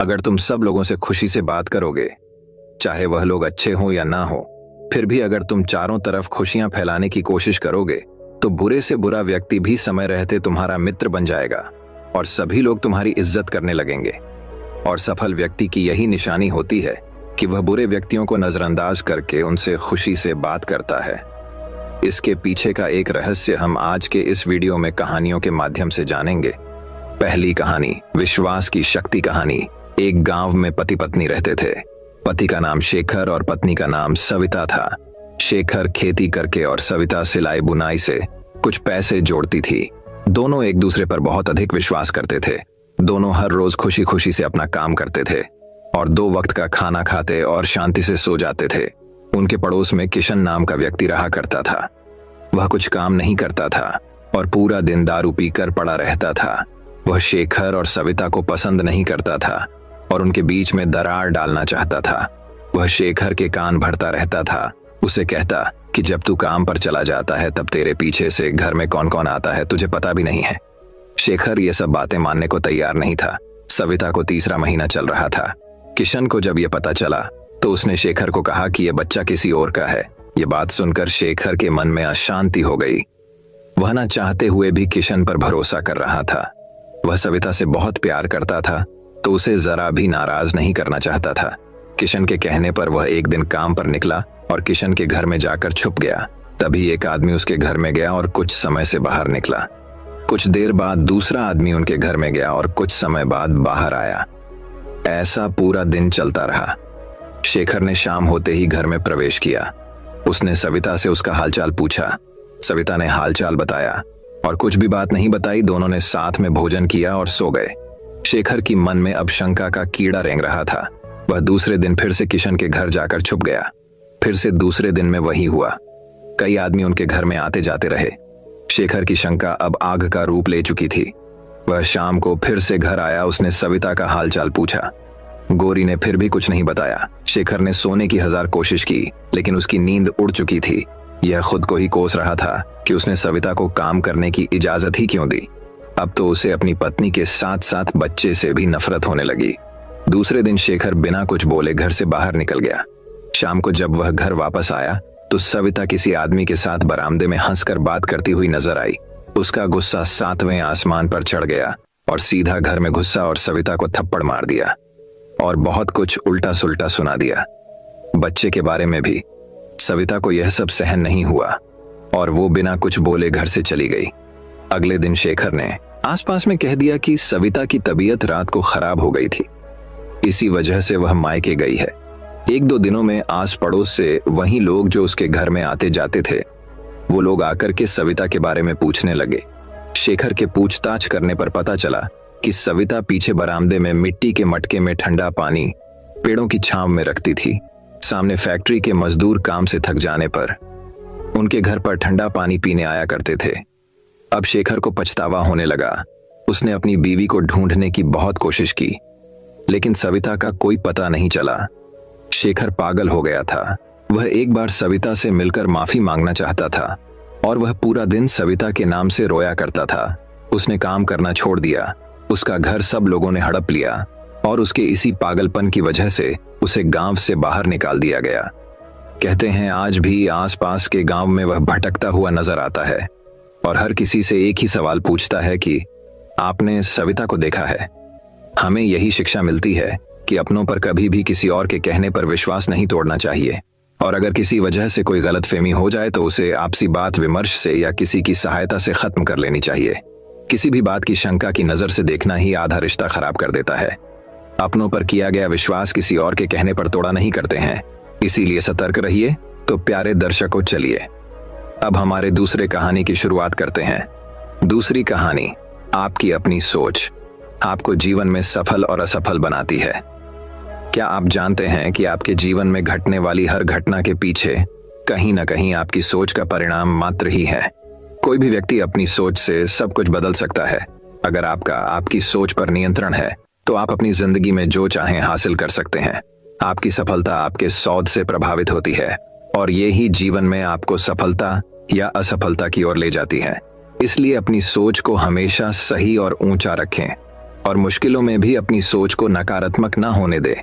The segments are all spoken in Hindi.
अगर तुम सब लोगों से खुशी से बात करोगे, चाहे वह लोग अच्छे हों या ना हो, फिर भी अगर तुम चारों तरफ खुशियां फैलाने की कोशिश करोगे, तो बुरे से बुरा व्यक्ति भी समय रहते तुम्हारा मित्र बन जाएगा और सभी लोग तुम्हारी इज्जत करने लगेंगे। और सफल व्यक्ति की यही निशानी होती है कि वह बुरे व्यक्तियों को नजरअंदाज करके उनसे खुशी से बात करता है। इसके पीछे का एक रहस्य हम आज के इस वीडियो में कहानियों के माध्यम से जानेंगे। पहली कहानी, विश्वास की शक्ति कहानी। एक गांव में पति पत्नी रहते थे। पति का नाम शेखर और पत्नी का नाम सविता था। शेखर खेती करके और सविता सिलाई बुनाई से कुछ पैसे जोड़ती थी। दोनों एक दूसरे पर बहुत अधिक विश्वास करते थे। दोनों हर रोज खुशी खुशी से अपना काम करते थे और 2 वक्त का खाना खाते और शांति से सो जाते थे। उनके पड़ोस में किशन नाम का व्यक्ति रहा करता था। वह कुछ काम नहीं करता था और पूरा दिन दारू पीकर पड़ा रहता था। वह शेखर और सविता को पसंद नहीं करता था और उनके बीच में दरार डालना चाहता था। वह शेखर के कान भरता रहता था। उसे कहता कि जब तू काम पर चला जाता है तब तेरे पीछे से घर में कौन कौन आता है तुझे पता भी नहीं है। शेखर ये सब बातें मानने को तैयार नहीं था। सविता को 3रा महीना चल रहा था। किशन को जब यह पता चला तो उसने शेखर को कहा कि यह बच्चा किसी और का है। ये बात सुनकर शेखर के मन में अशांति हो गई। वह न चाहते हुए भी किशन पर भरोसा कर रहा था। वह सविता से बहुत प्यार करता था तो उसे जरा भी नाराज नहीं करना चाहता था। किशन के कहने पर वह एक दिन काम पर निकला और किशन के घर में जाकर छुप गया। तभी एक आदमी उसके घर में गया और कुछ समय से बाहर निकला। कुछ देर बाद दूसरा आदमी उनके घर में गया और कुछ समय बाद बाहर आया। ऐसा पूरा दिन चलता रहा। शेखर ने शाम होते ही घर में प्रवेश किया। उसने सविता से उसका हालचाल पूछा। सविता ने हालचाल बताया और कुछ भी बात नहीं बताई। दोनों ने साथ में भोजन किया और सो गए। शेखर की मन में अब शंका का कीड़ा रेंग रहा था। वह दूसरे दिन फिर से किशन के घर जाकर छुप गया। फिर से दूसरे दिन में वही हुआ। कई आदमी उनके घर में आते जाते रहे। शेखर की शंका अब आग का रूप ले चुकी थी। वह शाम को फिर से घर आया। उसने सविता का हालचाल पूछा। गोरी ने फिर भी कुछ नहीं बताया। शेखर ने सोने की 1000 कोशिश की लेकिन उसकी नींद उड़ चुकी थी। यह खुद को ही कोस रहा था कि उसने सविता को काम करने की इजाजत ही क्यों दी। अब तो उसे अपनी पत्नी के साथ साथ बच्चे से भी नफरत होने लगी। दूसरे दिन शेखर बिना कुछ बोले घर से बाहर निकल गया। शाम को जब वह घर वापस आया तो सविता किसी आदमी के साथ बरामदे में हंसकर बात करती हुई नजर आई। उसका गुस्सा 7वें आसमान पर चढ़ गया और सीधा घर में घुसा और सविता को थप्पड़ मार दिया और बहुत कुछ उल्टा सुल्टा सुना दिया। बच्चे के बारे में भी। सविता को यह सब सहन नहीं हुआ और वो बिना कुछ बोले घर से चली गई। अगले दिन शेखर ने आसपास में कह दिया कि सविता की तबीयत रात को खराब हो गई थी। इसी वजह से वह मायके गई है। 1-2 दिनों में आस पड़ोस से वही लोग जो उसके घर में आते जाते थे, वो लोग आकर के सविता के बारे में पूछने लगे। शेखर के पूछताछ करने पर पता चला कि सविता पीछे बरामदे में मिट्टी के मटके में ठंडा पानी पेड़ों की छांव में रखती थी। सामने फैक्ट्री के मजदूर काम से थक जाने पर उनके घर पर ठंडा पानी पीने आया करते थे। अब शेखर को पछतावा होने लगा। उसने अपनी बीवी को ढूंढने की बहुत कोशिश की लेकिन सविता का कोई पता नहीं चला। शेखर पागल हो गया था। वह एक बार सविता से मिलकर माफी मांगना चाहता था और वह पूरा दिन सविता के नाम से रोया करता था। उसने काम करना छोड़ दिया। उसका घर सब लोगों ने हड़प लिया और उसके इसी पागलपन की वजह से उसे गांव से बाहर निकाल दिया गया। कहते हैं आज भी आसपास के गांव में वह भटकता हुआ नजर आता है और हर किसी से एक ही सवाल पूछता है कि आपने सविता को देखा है। हमें यही शिक्षा मिलती है कि अपनों पर कभी भी किसी और के कहने पर विश्वास नहीं तोड़ना चाहिए और अगर किसी वजह से कोई गलतफहमी हो जाए तो उसे आपसी बात विमर्श से या किसी की सहायता से खत्म कर लेनी चाहिए। किसी भी बात की शंका की नजर से देखना ही आधा रिश्ता खराब कर देता है। अपनों पर किया गया विश्वास किसी और के कहने पर तोड़ा नहीं करते हैं। इसीलिए सतर्क रहिए। तो प्यारे दर्शकों, चलिए अब हमारे दूसरे कहानी की शुरुआत करते हैं। दूसरी कहानी, आपकी अपनी सोच आपको जीवन में सफल और असफल बनाती है। क्या आप जानते हैं कि आपके जीवन में घटने वाली हर घटना के पीछे कहीं ना कहीं आपकी सोच का परिणाम मात्र ही है। कोई भी व्यक्ति अपनी सोच से सब कुछ बदल सकता है। अगर आपकी सोच पर नियंत्रण है तो आप अपनी जिंदगी में जो चाहें हासिल कर सकते हैं। आपकी सफलता आपके सौद से प्रभावित होती है और ये ही जीवन में आपको सफलता या असफलता की ओर ले जाती है। इसलिए अपनी सोच को हमेशा सही और ऊंचा रखें और मुश्किलों में भी अपनी सोच को नकारात्मक न होने दे।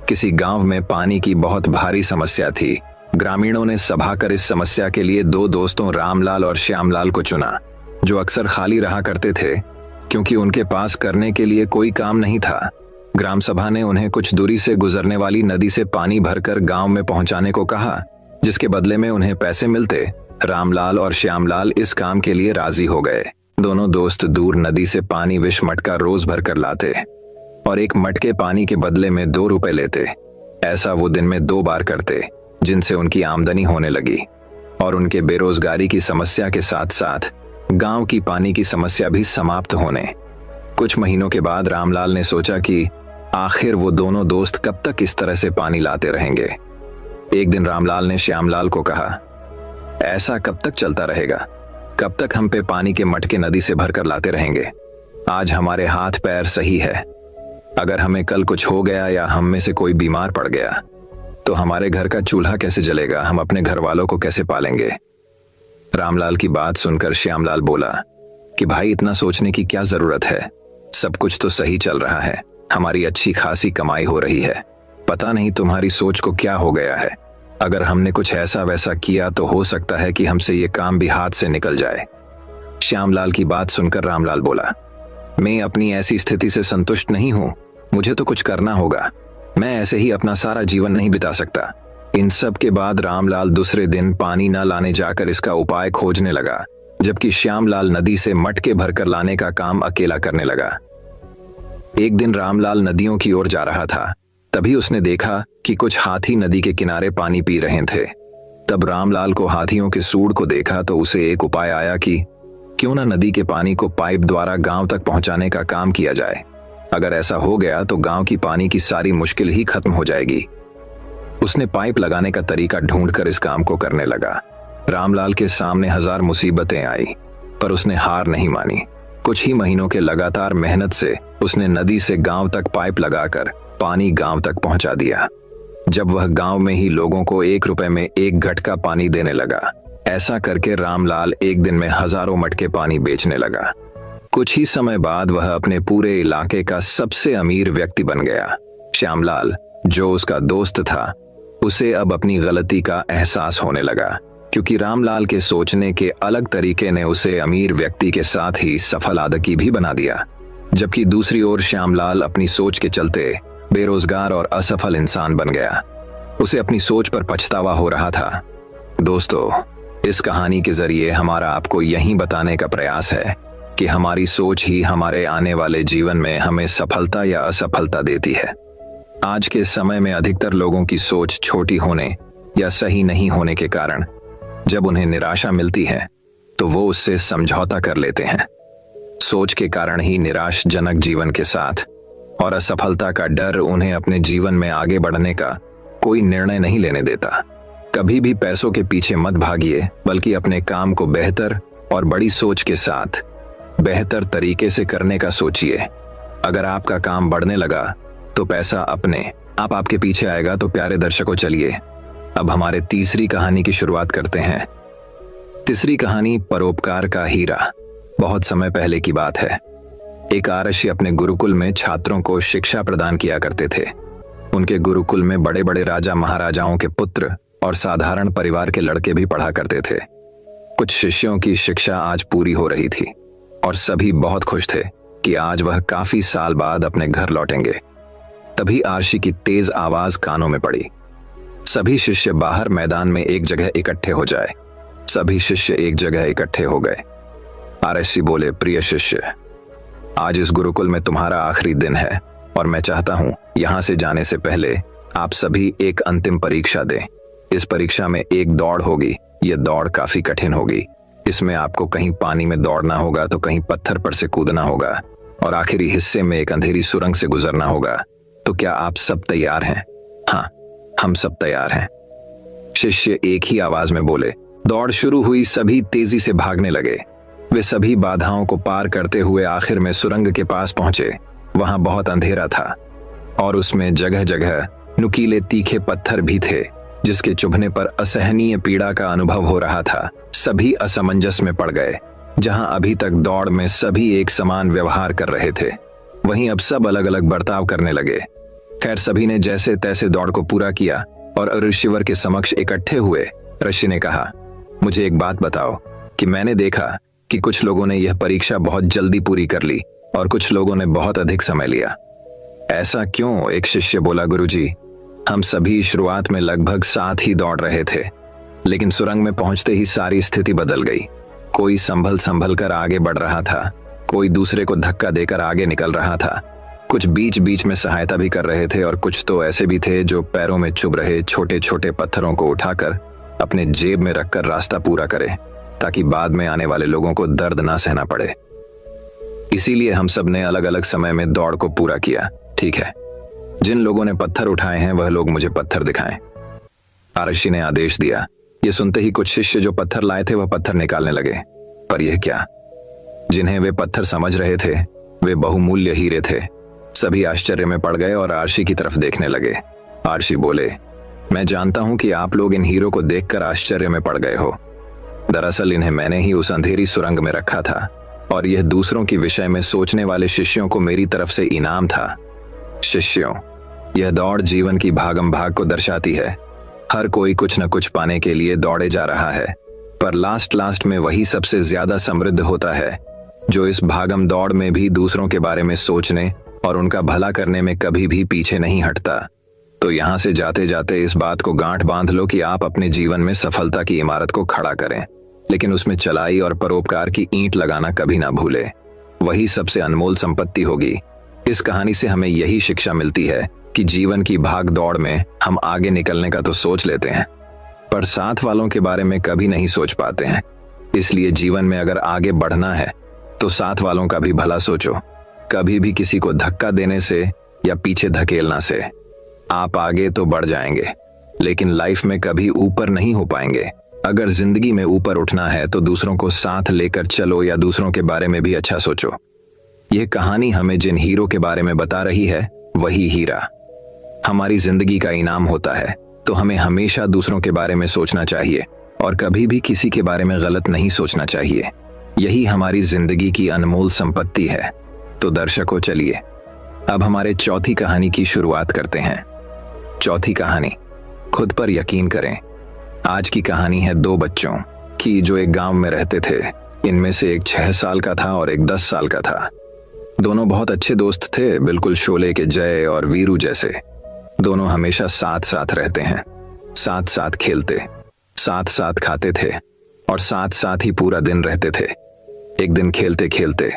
किसी गांव में पानी की बहुत भारी समस्या थी। ग्रामीणों ने सभा कर इस समस्या के लिए दो दोस्तों रामलाल और श्यामलाल को चुना, जो अक्सर खाली रहा करते थे क्योंकि उनके पास करने के लिए कोई काम नहीं था। ग्राम सभा ने उन्हें कुछ दूरी से गुजरने वाली नदी से पानी भरकर गांव में पहुंचाने को कहा, जिसके बदले में उन्हें पैसे मिलते। रामलाल और श्यामलाल इस काम के लिए राजी हो गए। दोनों दोस्त दूर नदी से पानी विष मटका रोज भरकर लाते और एक मटके पानी के बदले में 2 रुपए लेते। ऐसा वो दिन में 2 बार करते, जिनसे उनकी आमदनी होने लगी और उनके बेरोजगारी की समस्या के साथ साथ गांव की पानी की समस्या भी समाप्त होने। कुछ महीनों के बाद रामलाल ने सोचा कि आखिर वो दोनों दोस्त कब तक इस तरह से पानी लाते रहेंगे। एक दिन रामलाल ने श्यामलाल को कहा, ऐसा कब तक चलता रहेगा? कब तक हम पे पानी के मटके नदी से भरकर लाते रहेंगे? आज हमारे हाथ पैर सही है, अगर हमें कल कुछ हो गया या हम में से कोई बीमार पड़ गया तो हमारे घर का चूल्हा कैसे जलेगा? हम अपने घर वालों को कैसे पालेंगे? रामलाल की बात सुनकर श्यामलाल बोला कि भाई, इतना सोचने की क्या जरूरत है? सब कुछ तो सही चल रहा है, हमारी अच्छी खासी कमाई हो रही है। पता नहीं तुम्हारी सोच को क्या हो गया है। अगर हमने कुछ ऐसा वैसा किया तो हो सकता है कि हमसे ये काम भी हाथ से निकल जाए। श्यामलाल की बात सुनकर रामलाल बोला, मैं अपनी ऐसी स्थिति से संतुष्ट नहीं हूं, मुझे तो कुछ करना होगा। मैं ऐसे ही अपना सारा जीवन नहीं बिता सकता। इन सब के बाद रामलाल दूसरे दिन पानी न लाने जाकर इसका उपाय खोजने लगा, जबकि श्यामलाल नदी से मटके भरकर लाने का काम अकेला करने लगा। एक दिन रामलाल नदियों की ओर जा रहा था, तभी उसने देखा कि कुछ हाथी नदी के किनारे पानी पी रहे थे। तब रामलाल को हाथियों के सूंड को देखा तो उसे एक उपाय आया कि क्यों ना नदी के पानी को पाइप द्वारा गांव तक पहुंचाने का काम किया जाए। अगर ऐसा हो गया तो गांव की पानी की सारी मुश्किल ही खत्म हो जाएगी। उसने पाइप लगाने का तरीका ढूंढकर इस काम को करने लगा। रामलाल के सामने 1000 मुसीबतें आई, पर उसने हार नहीं मानी। कुछ ही महीनों के लगातार मेहनत से उसने नदी से गांव तक पाइप लगाकर पानी गांव तक पहुंचा दिया। जब वह गांव में ही लोगों को 1 रुपए में 1 घटका पानी देने लगा। ऐसा करके रामलाल एक दिन में हजारों मटके पानी बेचने लगा। कुछ ही समय बाद वह अपने पूरे इलाके का सबसे अमीर व्यक्ति बन गया। श्यामलाल, जो उसका दोस्त था, उसे अब अपनी गलती का एहसास होने लगा, क्योंकि रामलाल के सोचने के अलग तरीके ने उसे अमीर व्यक्ति के साथ ही सफल आदमी भी बना दिया। जबकि दूसरी ओर श्यामलाल अपनी सोच के चलते बेरोजगार और असफल इंसान बन गया। उसे अपनी सोच पर पछतावा हो रहा था। दोस्तों, इस कहानी के जरिए हमारा आपको यही बताने का प्रयास है कि हमारी सोच ही हमारे आने वाले जीवन में हमें सफलता या असफलता देती है। आज के समय में अधिकतर लोगों की सोच छोटी होने या सही नहीं होने के कारण जब उन्हें निराशा मिलती है तो वो उससे समझौता कर लेते हैं। सोच के कारण ही निराशजनक जीवन के साथ और असफलता का डर उन्हें अपने जीवन में आगे बढ़ने का कोई निर्णय नहीं लेने देता। कभी भी पैसों के पीछे मत भागिए, बल्कि अपने काम को बेहतर और बड़ी सोच के साथ बेहतर तरीके से करने का सोचिए। अगर आपका काम बढ़ने लगा तो पैसा अपने आप आपके पीछे आएगा। तो प्यारे दर्शकों, चलिए अब हमारे तीसरी कहानी की शुरुआत करते हैं। तीसरी कहानी परोपकार का हीरा। बहुत समय पहले की बात है। एक आरषि अपने गुरुकुल में छात्रों को शिक्षा प्रदान किया करते थे। उनके गुरुकुल में बड़े बड़े राजा महाराजाओं के पुत्र और साधारण परिवार के लड़के भी पढ़ा करते थे। कुछ शिष्यों की शिक्षा आज पूरी हो रही थी और सभी बहुत खुश थे कि आज वह काफी साल बाद अपने घर लौटेंगे। तभी आरषि की तेज आवाज कानों में पड़ी, सभी शिष्य बाहर मैदान में एक जगह इकट्ठे हो जाए। सभी शिष्य एक जगह इकट्ठे हो गए। आरषि बोले, प्रिय शिष्य, आज इस गुरुकुल में तुम्हारा आखिरी दिन है और मैं चाहता हूं यहां से जाने से पहले आप सभी एक अंतिम परीक्षा दें। इस परीक्षा में एक दौड़ होगी। यह दौड़ काफी कठिन होगी। इसमें आपको कहीं पानी में दौड़ना होगा तो कहीं पत्थर पर से कूदना होगा और आखिरी हिस्से में एक अंधेरी सुरंग से गुजरना होगा। तो क्या आप सब तैयार हैं? हाँ, हम सब तैयार हैं। शिष्य एक ही आवाज में बोले। दौड़ शुरू हुई। सभी तेजी से भागने लगे। वे सभी बाधाओं को पार करते हुए आखिर में सुरंग के पास पहुंचे। वहां बहुत अंधेरा था और उसमें जगह जगह नुकीले तीखे पत्थर भी थे, जिसके चुभने पर असहनीय पीड़ा का अनुभव हो रहा था। सभी असमंजस में पड़ गए। जहां अभी तक दौड़ में सभी एक समान व्यवहार कर रहे थे, वहीं अब सब अलग अलग बर्ताव करने लगे। खैर, सभी ने जैसे तैसे दौड़ को पूरा किया और ऋषिवर के समक्ष इकट्ठे हुए। ऋषि ने कहा, मुझे एक बात बताओ कि मैंने देखा कि कुछ लोगों ने यह परीक्षा बहुत जल्दी पूरी कर ली और कुछ लोगों ने बहुत अधिक समय लिया। ऐसा क्यों? एक शिष्य बोला, गुरुजी, हम सभी शुरुआत में लगभग साथ ही दौड़ रहे थे, लेकिन सुरंग में पहुंचते ही सारी स्थिति बदल गई। कोई संभल संभल कर आगे बढ़ रहा था, कोई दूसरे को धक्का देकर आगे निकल रहा था, कुछ बीच बीच में सहायता भी कर रहे थे और कुछ तो ऐसे भी थे जो पैरों में चुभ रहे छोटे छोटे पत्थरों को उठाकर अपने जेब में रखकर रास्ता पूरा करे, ताकि बाद में आने वाले लोगों को दर्द ना सहना पड़े। इसीलिए हम सब ने अलग अलग समय में दौड़ को पूरा किया। ठीक है, जिन लोगों ने पत्थर उठाए हैं वह लोग मुझे पत्थर दिखाएं। आरषि ने आदेश दिया। ये सुनते ही कुछ शिष्य जो पत्थर लाए थे वह पत्थर निकालने लगे। पर यह क्या? जिन्हें वे पत्थर समझ रहे थे वे बहुमूल्य हीरे थे। सभी आश्चर्य में पड़ गए और आरषि की तरफ देखने लगे। आरषि बोले, मैं जानता हूं कि आप लोग इन हीरों को देखकर आश्चर्य में पड़ गए हो। दरअसल इन्हें मैंने ही उस अंधेरी सुरंग में रखा था और यह दूसरों के विषय में सोचने वाले शिष्यों को मेरी तरफ से इनाम था। शिष्यों, यह दौड़ जीवन की भागम भाग को दर्शाती है। हर कोई कुछ न कुछ पाने के लिए दौड़े जा रहा है, पर लास्ट में वही सबसे ज्यादा समृद्ध होता है जो इस भागम दौड़ में भी दूसरों के बारे में सोचने और उनका भला करने में कभी भी पीछे नहीं हटता। तो यहां से जाते जाते इस बात को गांठ बांध लो कि आप अपने जीवन में सफलता की इमारत को खड़ा करें, लेकिन उसमें चलाई और परोपकार की ईंट लगाना कभी ना भूले। वही सबसे अनमोल संपत्ति होगी। इस कहानी से हमें यही शिक्षा मिलती है कि जीवन की भाग दौड़ में हम आगे निकलने का तो सोच लेते हैं, पर साथ वालों के बारे में कभी नहीं सोच पाते हैं। इसलिए जीवन में अगर आगे बढ़ना है तो साथ वालों का भी भला सोचो। कभी भी किसी को धक्का देने से या पीछे धकेलना से आप आगे तो बढ़ जाएंगे, लेकिन लाइफ में कभी ऊपर नहीं हो पाएंगे। अगर जिंदगी में ऊपर उठना है तो दूसरों को साथ लेकर चलो या दूसरों के बारे में भी अच्छा सोचो। यह कहानी हमें जिन हीरो के बारे में बता रही है वही हीरा हमारी जिंदगी का इनाम होता है। तो हमें हमेशा दूसरों के बारे में सोचना चाहिए और कभी भी किसी के बारे में गलत नहीं सोचना चाहिए। यही हमारी जिंदगी की अनमोल संपत्ति है। तो दर्शकों, चलिए अब हमारे चौथी कहानी की शुरुआत करते हैं। चौथी कहानी, खुद पर यकीन करें। आज की कहानी है दो बच्चों की जो एक गांव में रहते थे। इनमें से एक 6 साल का था और एक 10 साल का था। दोनों बहुत अच्छे दोस्त थे, बिल्कुल शोले के जय और वीरू जैसे। दोनों हमेशा साथ साथ रहते हैं, साथ साथ खेलते, साथ साथ खाते थे और साथ साथ ही पूरा दिन रहते थे। एक दिन खेलते खेलते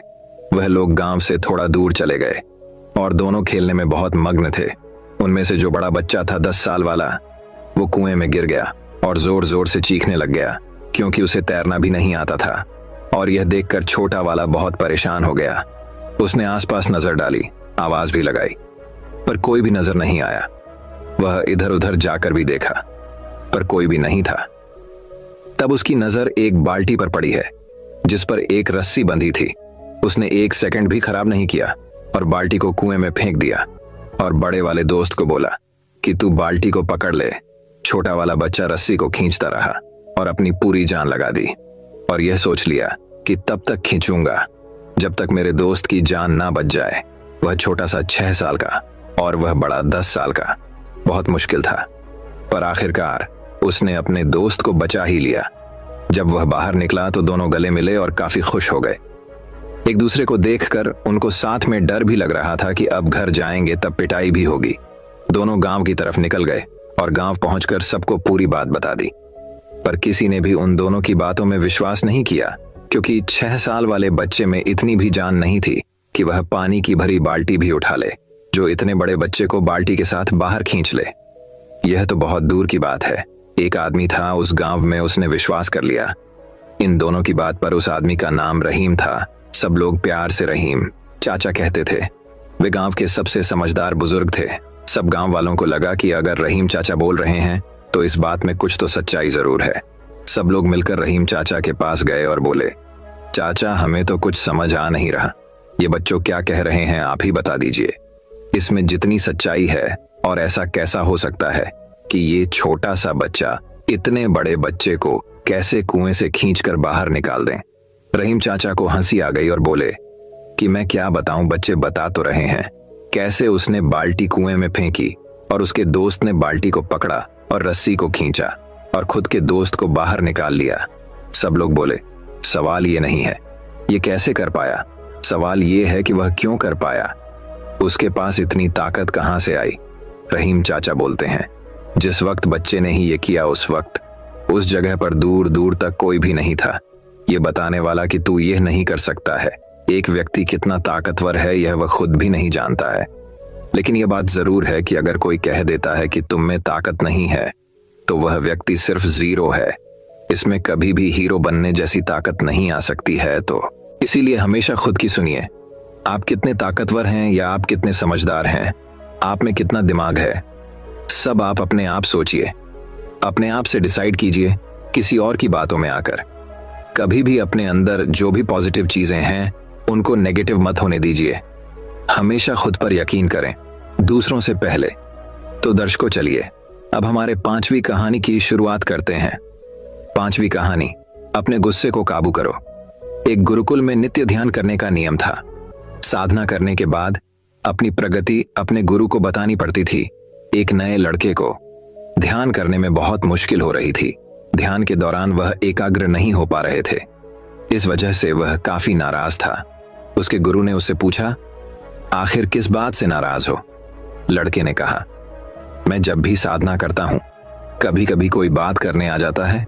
वह लोग गांव से थोड़ा दूर चले गए और दोनों खेलने में बहुत मग्न थे। उनमें से जो बड़ा बच्चा था 10 साल वाला, वो कुएं में गिर गया और जोर जोर से चीखने लग गया क्योंकि उसे तैरना भी नहीं आता था। और यह देखकर छोटा वाला बहुत परेशान हो गया। उसने आसपास नजर डाली, आवाज भी लगाई, पर कोई भी नजर नहीं आया। वह इधर उधर जाकर भी देखा, पर कोई भी नहीं था। तब उसकी नजर एक बाल्टी पर पड़ी है जिस पर एक रस्सी बंधी थी। उसने 1 सेकंड भी खराब नहीं किया और बाल्टी को कुएं में फेंक दिया और बड़े वाले दोस्त को बोला कि तू बाल्टी को पकड़ ले। छोटा वाला बच्चा रस्सी को खींचता रहा और अपनी पूरी जान लगा दी और यह सोच लिया कि तब तक खींचूंगा जब तक मेरे दोस्त की जान ना बच जाए। वह छोटा सा 6 साल का और वह बड़ा 10 साल का। बहुत मुश्किल था, पर आखिरकार उसने अपने दोस्त को बचा ही लिया। जब वह बाहर निकला तो दोनों गले मिले और काफी खुश हो गए। एक दूसरे को देखकर उनको साथ में डर भी लग रहा था कि अब घर जाएंगे तब पिटाई भी होगी। दोनों गांव की तरफ निकल गए और गांव पहुंचकर सबको पूरी बात बता दी। पर किसी ने भी उन दोनों की बातों में विश्वास नहीं किया, क्योंकि 6 साल वाले बच्चे में इतनी भी जान नहीं थी कि वह पानी की भरी बाल्टी भी उठा ले, जो इतने बड़े बच्चे को बाल्टी के साथ बाहर खींच ले। यह तो बहुत दूर की बात है। एक आदमी था उस गांव में, उसने विश्वास कर लिया इन दोनों की बात पर। उस आदमी का नाम रहीम था। सब लोग प्यार से रहीम चाचा कहते थे। वे गांव के सबसे समझदार बुजुर्ग थे। सब गांव वालों को लगा कि अगर रहीम चाचा बोल रहे हैं तो इस बात में कुछ तो सच्चाई जरूर है। सब लोग मिलकर रहीम चाचा के पास गए और बोले, चाचा, हमें तो कुछ समझ आ नहीं रहा। ये बच्चों क्या कह रहे हैं, आप ही बता दीजिए। इसमें जितनी सच्चाई है और ऐसा कैसा हो सकता है कि ये छोटा सा बच्चा इतने बड़े बच्चे को कैसे कुएं से खींचकर बाहर निकाल दें। रहीम चाचा को हंसी आ गई और बोले, कि मैं क्या बताऊं, बच्चे बता तो रहे हैं। कैसे उसने बाल्टी कुएं में फेंकी और उसके दोस्त ने बाल्टी को पकड़ा और रस्सी को खींचा और खुद के दोस्त को बाहर निकाल लिया। सब लोग बोले, सवाल ये नहीं है ये कैसे कर पाया, सवाल ये है कि वह क्यों कर पाया, उसके पास इतनी ताकत कहां से आई। रहीम चाचा बोलते हैं, जिस वक्त बच्चे ने ही ये किया उस वक्त उस जगह पर दूर दूर तक कोई भी नहीं था ये बताने वाला कि तू यह नहीं कर सकता है। एक व्यक्ति कितना ताकतवर है यह वह खुद भी नहीं जानता है। लेकिन यह बात जरूर है कि अगर कोई कह देता है कि तुम में ताकत नहीं है तो वह व्यक्ति सिर्फ जीरो है। इसमें कभी भी हीरो बनने जैसी ताकत नहीं आ सकती है। तो इसीलिए हमेशा खुद की सुनिए, आप कितने ताकतवर हैं या आप कितने समझदार हैं, आप में कितना दिमाग है, सब आप अपने आप सोचिए, अपने आप से डिसाइड कीजिए किसी और की बातों में आकर। कभी भी अपने अंदर जो भी पॉजिटिव चीजें हैं उनको नेगेटिव मत होने दीजिए। हमेशा खुद पर यकीन करें, दूसरों से पहले। तो दर्शकों चलिए अब हमारे 5वीं कहानी की शुरुआत करते हैं। 5वीं कहानी, अपने गुस्से को काबू करो। एक गुरुकुल में नित्य ध्यान करने का नियम था। साधना करने के बाद अपनी प्रगति अपने गुरु को बतानी पड़ती थी। एक नए लड़के को ध्यान करने में बहुत मुश्किल हो रही थी। ध्यान के दौरान वह एकाग्र नहीं हो पा रहे थे। इस वजह से वह काफी नाराज था। उसके गुरु ने उससे पूछा, आखिर किस बात से नाराज हो? लड़के ने कहा, मैं जब भी साधना करता हूं कभी कभी कोई बात करने आ जाता है,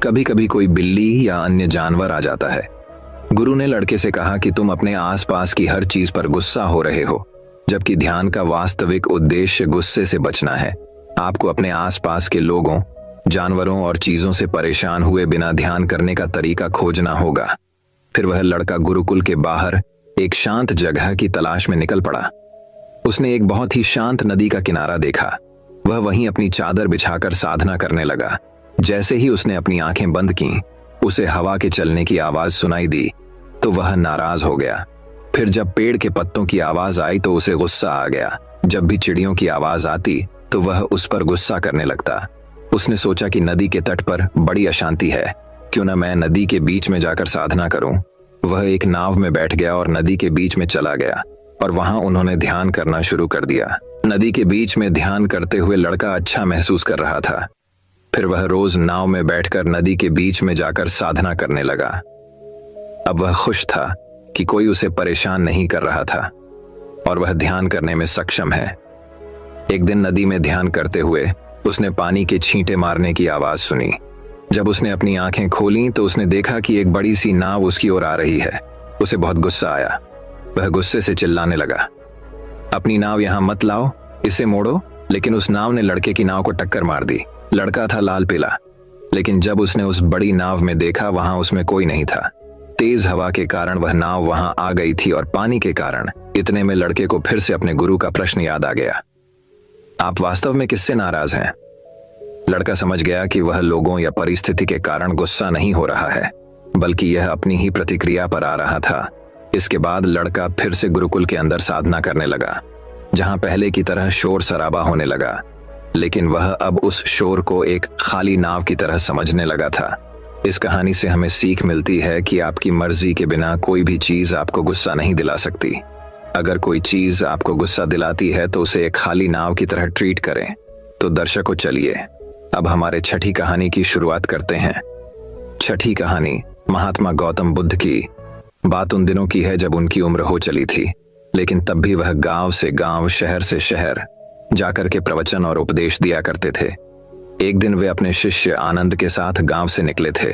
कभी कभी कोई बिल्ली या अन्य जानवर आ जाता है। गुरु ने लड़के से कहा कि तुम अपने आसपास की हर चीज पर गुस्सा हो रहे हो, जबकि ध्यान का वास्तविक उद्देश्य गुस्से से बचना है। आपको अपने आसपास के लोगों, जानवरों और चीजों से परेशान हुए बिना ध्यान करने का तरीका खोजना होगा। फिर वह लड़का गुरुकुल के बाहर एक शांत जगह की तलाश में निकल पड़ा। उसने एक बहुत ही शांत नदी का किनारा देखा। वह वहीं अपनी चादर बिछाकर साधना करने लगा। जैसे ही उसने अपनी आंखें बंद की, उसे हवा के चलने की आवाज सुनाई दी तो वह नाराज हो गया। फिर जब पेड़ के पत्तों की आवाज आई तो उसे गुस्सा आ गया। जब भी चिड़ियों की आवाज आती तो वह उस पर गुस्सा करने लगता। उसने सोचा कि नदी के तट पर बड़ी अशांति है, क्यों न मैं नदी के बीच में जाकर साधना करूं। वह एक नाव में बैठ गया और नदी के बीच में चला गया और वहां उन्होंने ध्यान करना शुरू कर दिया। नदी के बीच में ध्यान करते हुए लड़का अच्छा महसूस कर रहा था। फिर वह रोज नाव में बैठकर नदी के बीच में जाकर साधना करने लगा। अब वह खुश था कि कोई उसे परेशान नहीं कर रहा था और वह ध्यान करने में सक्षम है। एक दिन नदी में ध्यान करते हुए उसने पानी के छींटे मारने की आवाज सुनी। जब उसने अपनी आंखें खोलीं तो उसने देखा कि एक बड़ी सी नाव उसकी ओर आ रही है। उसे बहुत गुस्सा आया। वह गुस्से से चिल्लाने लगा, अपनी नाव यहां मत लाओ, इसे मोड़ो। लेकिन उस नाव ने लड़के की नाव को टक्कर मार दी। लड़का था लाल पीला, लेकिन जब उसने उस बड़ी नाव में देखा वहां उसमें कोई नहीं था। तेज हवा के कारण वह नाव वहां आ गई थी और पानी के कारण। इतने में लड़के को फिर से अपने गुरु का प्रश्न याद आ गया, आप वास्तव में किससे नाराज हैं? लड़का समझ गया कि वह लोगों या परिस्थिति के कारण गुस्सा नहीं हो रहा है, बल्कि यह अपनी ही प्रतिक्रिया पर आ रहा था। इसके बाद लड़का फिर से गुरुकुल के अंदर साधना करने लगा, जहां पहले की तरह शोर शराबा होने लगा। लेकिन वह अब उस शोर को एक खाली नाव की तरह समझने लगा था। इस कहानी से हमें सीख मिलती है कि आपकी मर्जी के बिना कोई भी चीज आपको गुस्सा नहीं दिला सकती। अगर कोई चीज आपको गुस्सा दिलाती है तो उसे एक खाली नाव की तरह ट्रीट करें। तो दर्शकों चलिए अब हमारे छठी कहानी की शुरुआत करते हैं। छठी कहानी महात्मा गौतम बुद्ध की। बात उन दिनों की है जब उनकी उम्र हो चली थी, लेकिन तब भी वह गांव से गांव, शहर से शहर जाकर के प्रवचन और उपदेश दिया करते थे। एक दिन वे अपने शिष्य आनंद के साथ गांव से निकले थे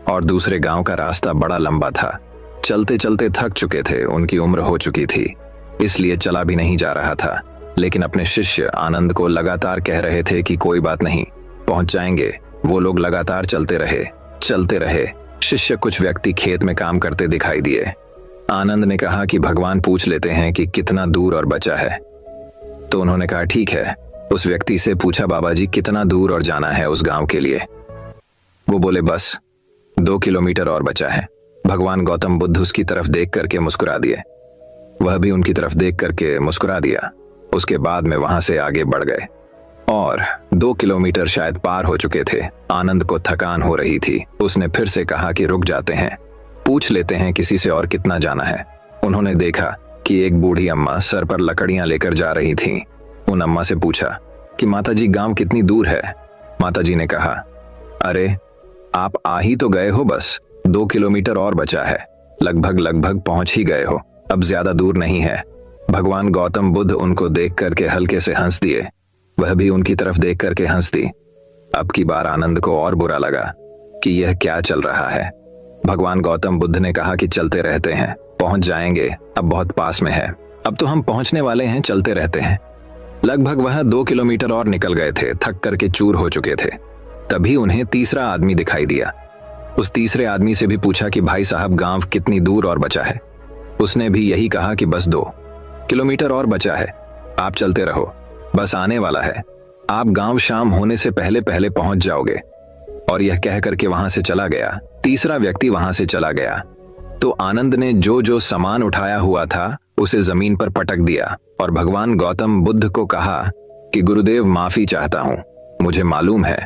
और दूसरे गांव का रास्ता बड़ा लंबा था। चलते चलते थक चुके थे, उनकी उम्र हो चुकी थी, इसलिए चला भी नहीं जा रहा था। लेकिन अपने शिष्य आनंद को लगातार कह रहे थे कि कोई बात नहीं, पहुंच जाएंगे। वो लोग लगातार चलते रहे। शिष्य कुछ व्यक्ति खेत में काम करते दिखाई दिए। आनंद ने कहा कि भगवान पूछ लेते हैं कि कितना दूर और बचा है। तो उन्होंने कहा ठीक है। उस व्यक्ति से पूछा, बाबा जी कितना दूर और जाना है उस गांव के लिए? वो बोले बस 2 किलोमीटर और बचा है। भगवान गौतम बुद्ध उसकी तरफ देख करके मुस्कुरा दिए। वह भी उनकी तरफ देख करके मुस्कुरा दिया। उसके बाद में वहां से आगे बढ़ गए और 2 किलोमीटर शायद पार हो चुके थे। आनंद को थकान हो रही थी। उसने फिर से कहा कि रुक जाते हैं, पूछ लेते हैं किसी से और कितना जाना है। उन्होंने देखा कि एक बूढ़ी अम्मा सर पर लकड़ियां लेकर जा रही थीं। उन अम्मा से पूछा कि माताजी गांव कितनी दूर है। माताजी ने कहा, अरे आप आ ही तो गए हो, बस 2 किलोमीटर और बचा है, लगभग पहुंच ही गए हो, अब ज्यादा दूर नहीं है। भगवान गौतम बुद्ध उनको देख करके हल्के से हंस दिए। वह भी उनकी तरफ देख करके हंस दी। अब की बार आनंद को और बुरा लगा कि यह क्या चल रहा है। भगवान गौतम बुद्ध ने कहा कि चलते रहते हैं, पहुंच जाएंगे, अब बहुत पास में है, अब तो हम पहुंचने वाले हैं, चलते रहते हैं। लगभग वह 2 किलोमीटर और निकल गए थे, थक करके चूर हो चुके थे। तभी उन्हें तीसरा आदमी दिखाई दिया। उस तीसरे आदमी से भी पूछा कि भाई साहब गांव कितनी दूर और बचा है। उसने भी यही कहा कि बस 2 किलोमीटर और बचा है, आप चलते रहो, बस आने वाला है, आप गांव शाम होने से पहले पहले पहुंच जाओगे। और यह कह करके वहां से चला गया। तीसरा व्यक्ति वहां से चला गया तो आनंद ने जो जो सामान उठाया हुआ था उसे जमीन पर पटक दिया और भगवान गौतम बुद्ध को कहा कि गुरुदेव माफी चाहता हूं, मुझे मालूम है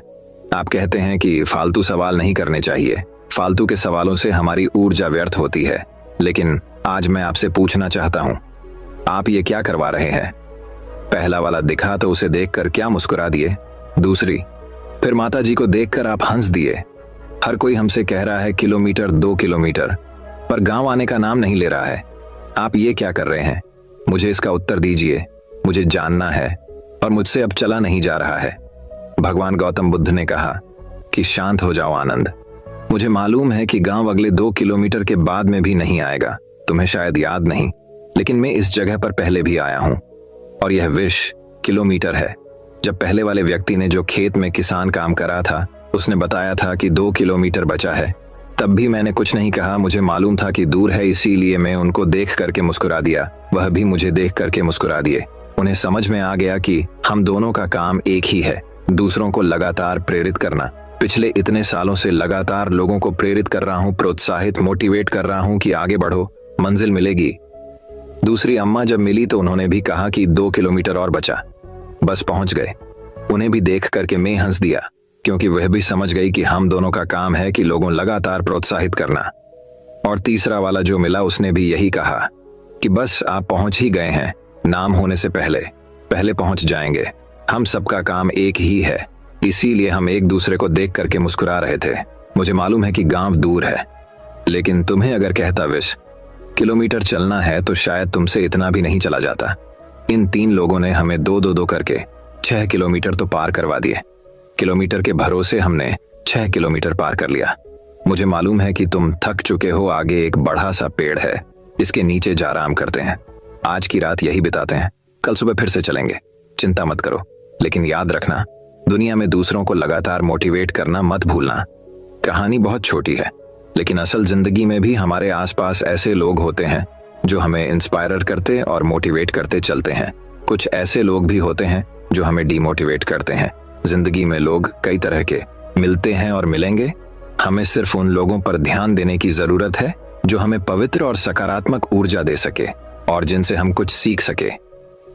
आप कहते हैं कि फालतू सवाल नहीं करने चाहिए, फालतू के सवालों से हमारी ऊर्जा व्यर्थ होती है, लेकिन आज मैं आपसे पूछना चाहता हूं, आप ये क्या करवा रहे हैं। पहला वाला दिखा तो उसे देखकर क्या मुस्कुरा दिए। दूसरी, फिर माताजी को देखकर आप हंस दिए। हर कोई हमसे कह रहा है किलोमीटर 2 किलोमीटर, पर गांव आने का नाम नहीं ले रहा है। आप ये क्या कर रहे हैं, मुझे इसका उत्तर दीजिए, मुझे जानना है और मुझसे अब चला नहीं जा रहा है। भगवान गौतम बुद्ध ने कहा कि शांत हो जाओ आनंद, मुझे मालूम है कि गांव अगले 2 किलोमीटर के बाद में भी नहीं आएगा, तुम्हें शायद याद नहीं, लेकिन मैं इस जगह पर पहले भी आया हूं और यह 20 किलोमीटर है। जब पहले वाले व्यक्ति ने जो खेत में किसान काम करा था उसने बताया था कि 2 किलोमीटर बचा है, तब भी मैंने कुछ नहीं कहा, मुझे मालूम था कि दूर है, इसीलिए मैं उनको देख करके मुस्कुरा दिया, वह भी मुझे देख करके मुस्कुरा दिए। उन्हें समझ में आ गया कि हम दोनों का काम एक ही है, दूसरों को लगातार प्रेरित करना। पिछले इतने सालों से लगातार लोगों को प्रेरित कर रहा हूं, प्रोत्साहित मोटिवेट कर रहा हूं कि आगे बढ़ो, मंजिल मिलेगी। दूसरी अम्मा जब मिली तो उन्होंने भी कहा कि 2 किलोमीटर और बचा, बस पहुंच गए। उन्हें भी देख करके मैं हंस दिया, क्योंकि वह भी समझ गई कि हम दोनों का काम है कि लोगों लगातार प्रोत्साहित करना। और तीसरा वाला जो मिला उसने भी यही कहा कि बस आप पहुंच ही गए हैं, नाम होने से पहले पहले पहुंच जाएंगे, हम सबका काम एक ही है, इसीलिए हम एक दूसरे को देख करके मुस्कुरा रहे थे। मुझे मालूम है कि गांव दूर है, लेकिन तुम्हें अगर कहता 20 किलोमीटर चलना है तो शायद तुमसे इतना भी नहीं चला जाता। इन 3 लोगों ने हमें 2-2-2 करके 6 किलोमीटर तो पार करवा दिए। किलोमीटर के भरोसे हमने 6 किलोमीटर पार कर लिया। मुझे मालूम है कि तुम थक चुके हो, आगे एक बड़ा सा पेड़ है, इसके नीचे जा आराम करते हैं, आज की रात यही बिताते हैं, कल सुबह फिर से चलेंगे, चिंता मत करो, लेकिन याद रखना दुनिया में दूसरों को लगातार मोटिवेट करना मत भूलना। कहानी बहुत छोटी है, लेकिन असल जिंदगी में भी हमारे आसपास ऐसे लोग होते हैं जो हमें इंस्पायर करते और मोटिवेट करते चलते हैं। कुछ ऐसे लोग भी होते हैं जो हमें डिमोटिवेट करते हैं। जिंदगी में लोग कई तरह के मिलते हैं और मिलेंगे, हमें सिर्फ उन लोगों पर ध्यान देने की जरूरत है जो हमें पवित्र और सकारात्मक ऊर्जा दे सके और जिनसे हम कुछ सीख सके।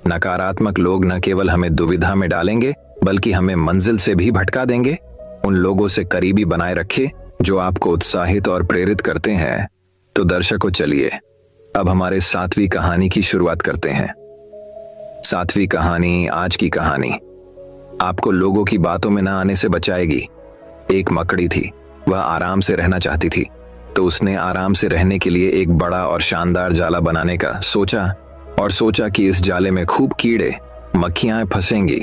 नकारात्मक लोग न केवल हमें दुविधा में डालेंगे बल्कि हमें मंजिल से भी भटका देंगे। उन लोगों से करीबी बनाए रखे जो आपको उत्साहित और प्रेरित करते हैं। तो दर्शकों, चलिए अब हमारे 7वीं कहानी की शुरुआत करते हैं। 7वीं कहानी, आज की कहानी आपको लोगों की बातों में न आने से बचाएगी। एक मकड़ी थी, वह आराम से रहना चाहती थी, तो उसने आराम से रहने के लिए एक बड़ा और शानदार जाला बनाने का सोचा कि इस जाले में खूब कीड़े मक्खियां फंसेंगी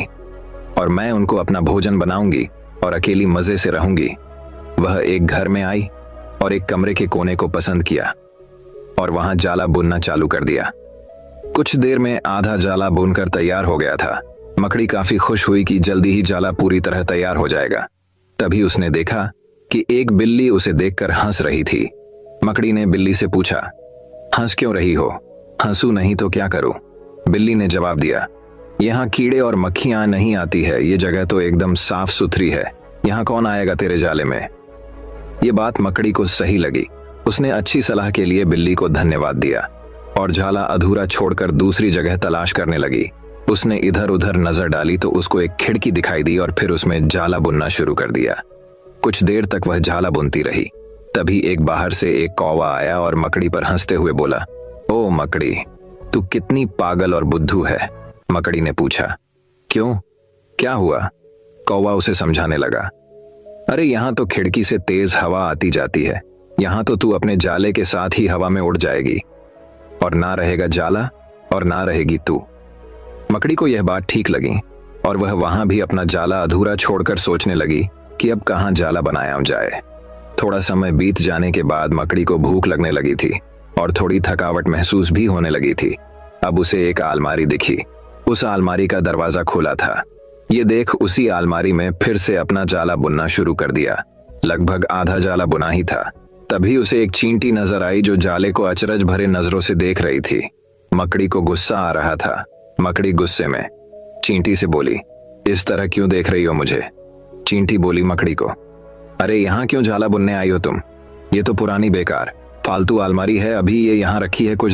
और मैं उनको अपना भोजन बनाऊंगी और अकेली मजे से रहूंगी। वह एक घर में आई और एक कमरे के कोने को पसंद किया और वहां जाला बुनना चालू कर दिया। कुछ देर में आधा जाला बुनकर तैयार हो गया था। मकड़ी काफी खुश हुई कि जल्दी ही जाला पूरी तरह तैयार हो जाएगा। तभी उसने देखा कि एक बिल्ली उसे देखकर हंस रही थी। मकड़ी ने बिल्ली से पूछा, हंस क्यों रही हो? हंसू नहीं तो क्या करूं? बिल्ली ने जवाब दिया, यहाँ कीड़े और मक्खियां नहीं आती है, ये जगह तो एकदम साफ सुथरी है, यहाँ कौन आएगा तेरे जाले में? ये बात मकड़ी को सही लगी। उसने अच्छी सलाह के लिए बिल्ली को धन्यवाद दिया और जाला अधूरा छोड़कर दूसरी जगह तलाश करने लगी। उसने इधर उधर नजर डाली तो उसको एक खिड़की दिखाई दी और फिर उसमें जाला बुनना शुरू कर दिया। कुछ देर तक वह जाला बुनती रही। तभी एक बाहर से एक कौवा आया और मकड़ी पर हंसते हुए बोला, ओ मकड़ी, तू कितनी पागल और बुद्धू है, मकड़ी ने पूछा। क्यों, क्या हुआ? कौवा उसे समझाने लगा। अरे यहाँ तो खिड़की से तेज हवा आती जाती है, यहाँ तो तू अपने जाले के साथ ही हवा में उड़ जाएगी, और ना रहेगा जाला और ना रहेगी तू। मकड़ी को यह बात ठीक लगी और वह वहां भी अपना जाला अधूरा छोड़कर सोचने लगी कि अब कहाँ जाला बनाया जाए। थोड़ा समय बीत जाने के बाद मकड़ी को भूख लगने लगी थी और थोड़ी थकावट महसूस भी होने लगी थी। अब उसे एक अलमारी दिखी। उस अलमारी का दरवाजा खुला था। ये देख उसी अलमारी में फिर से अपना जाला बुनना शुरू कर दिया। लगभग आधा जाला बुना ही था, तभी उसे एक चींटी नजर आई जो जाले को अचरज भरे नजरों से देख रही थी। मकड़ी को गुस्सा आ रहा था। मकड़ी गुस्से में चींटी से बोली, इस तरह क्यों देख रही हो मुझे? चींटी बोली मकड़ी को, अरे यहाँ क्यों जाला बुनने आई हो तुम? ये तो पुरानी बेकार फालतू अलमारी है, अभी ये यहाँ रखी है कुछ